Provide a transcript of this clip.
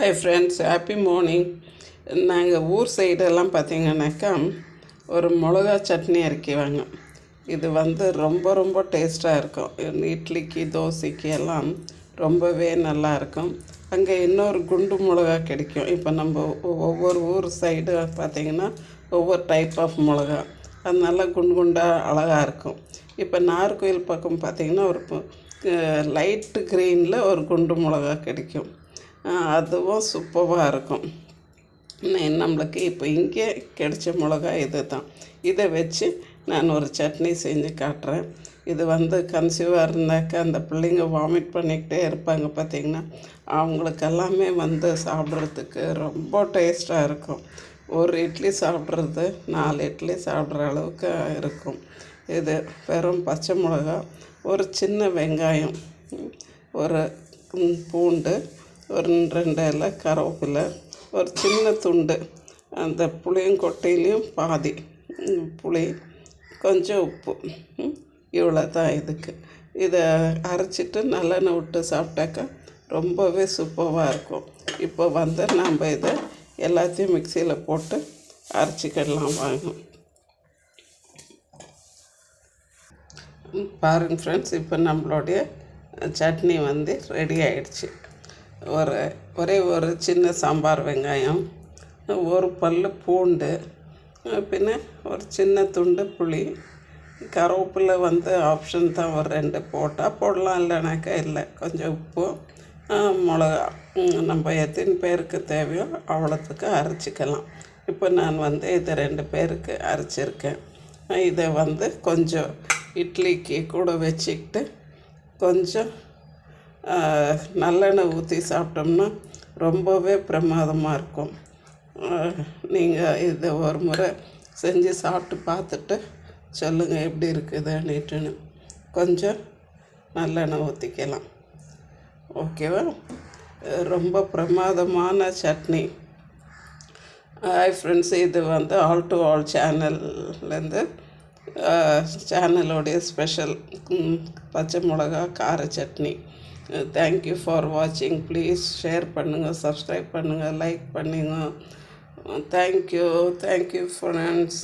Hi friends, happy morning. நாங்கள் ஊர் சைடெல்லாம் பார்த்திங்கனாக்கா ஒரு மிளகா சட்னி அரைக்குவாங்க. இது ரொம்ப ரொம்ப டேஸ்ட்டாக இருக்கும். இட்லிக்கு தோசைக்கு எல்லாம் ரொம்பவே நல்லாயிருக்கும். அங்கே இன்னொரு குண்டு மிளகா கிடைக்கும். இப்போ நம்ம ஒவ்வொரு ஊர் சைடு பார்த்திங்கன்னா ஒவ்வொரு டைப் ஆஃப் மிளகா, அது நல்லா குண்டு குண்டாக அழகாக இருக்கும். இப்போ நாகர்கோவில் பக்கம் பார்த்திங்கன்னா ஒரு லைட்டு க்ரீனில் ஒரு குண்டு மிளகா கிடைக்கும். அதுவும் சூப்பராக இருக்கும். நம்மளுக்கு இப்போ இங்கே கிடைச்ச மிளகா இது தான். இதை வச்சு நான் ஒரு சட்னி செஞ்சு காட்டுறேன். இது கன்சீவாக இருந்தாக்கா அந்த பிள்ளைங்க வாமிட் பண்ணிக்கிட்டே இருப்பாங்க பார்த்திங்கன்னா, அவங்களுக்கு எல்லாமே சாப்பிட்றதுக்கு ரொம்ப டேஸ்ட்டாக இருக்கும். ஒரு இட்லி சாப்பிட்றது 4 இட்லி சாப்பிட்ற அளவுக்கு இருக்கும். இது வெறும் பச்சை மிளகா, ஒரு சின்ன வெங்காயம், ஒரு பூண்டு, ஒரு 2 இலை கருவேப்பிலை, ஒரு சின்ன துண்டு அந்த புளியங்கொட்டையிலையும் பாதி புளி, கொஞ்சம் உப்பு, இவ்வளோ தான் இதுக்கு. இதை அரைச்சிட்டு நல்லெண்ணெய் விட்டு சாப்பிட்டாக்கா ரொம்பவே சூப்பராக இருக்கும். இப்போ நாம் இதை எல்லாத்தையும் மிக்சியில் போட்டு அரைச்சிக்கிடலாம் வாங்க. பாருங்கள் ஃப்ரெண்ட்ஸ், இப்போ நம்மளுடைய சட்னி ரெடி ஆகிடுச்சு. ஒரே ஒரு சின்ன சாம்பார் வெங்காயம், ஒரு பல் பூண்டு, பின்ன ஒரு சின்ன துண்டு புளி, கருவேப்பிலை ஆப்ஷன் தான். ஒரு 2 போட்டால் போடலாம், இல்லைனாக்கா இல்லை. கொஞ்சம் உப்பு, மிளகா, நம்ம எத்தனை பேருக்கு தேவையோ அவ்வளோத்துக்கு அரைச்சிக்கலாம். இப்போ நான் இது 2 பேருக்கு அரைச்சிருக்கேன். இதை கொஞ்சம் இட்லிக்கு கூட வச்சுக்கிட்டு கொஞ்சம் நல்லெண்ணெய் ஊற்றி சாப்பிட்டோம்னா ரொம்பவே பிரமாதமாக இருக்கும். நீங்கள் இதை ஒரு முறை செஞ்சு சாப்பிட்டு பார்த்துட்டு சொல்லுங்கள் எப்படி இருக்குதுன்னுட்டுன்னு. கொஞ்சம் நல்லெண்ணெய் ஊற்றிக்கலாம். ஓகேவா? ரொம்ப பிரமாதமான சட்னி. ஹாய் ஃப்ரெண்ட்ஸ், இது ஆல் டு ஆல் சேனல்லேருந்து சேனலோடைய ஸ்பெஷல் பச்சை மிளகா கார சட்னி. தேங்க்யூ ஃபார் வாட்சிங். ப்ளீஸ் ஷேர் பண்ணுங்கள், சப்ஸ்கிரைப் பண்ணுங்கள், லைக் பண்ணுங்கள். Thank you friends.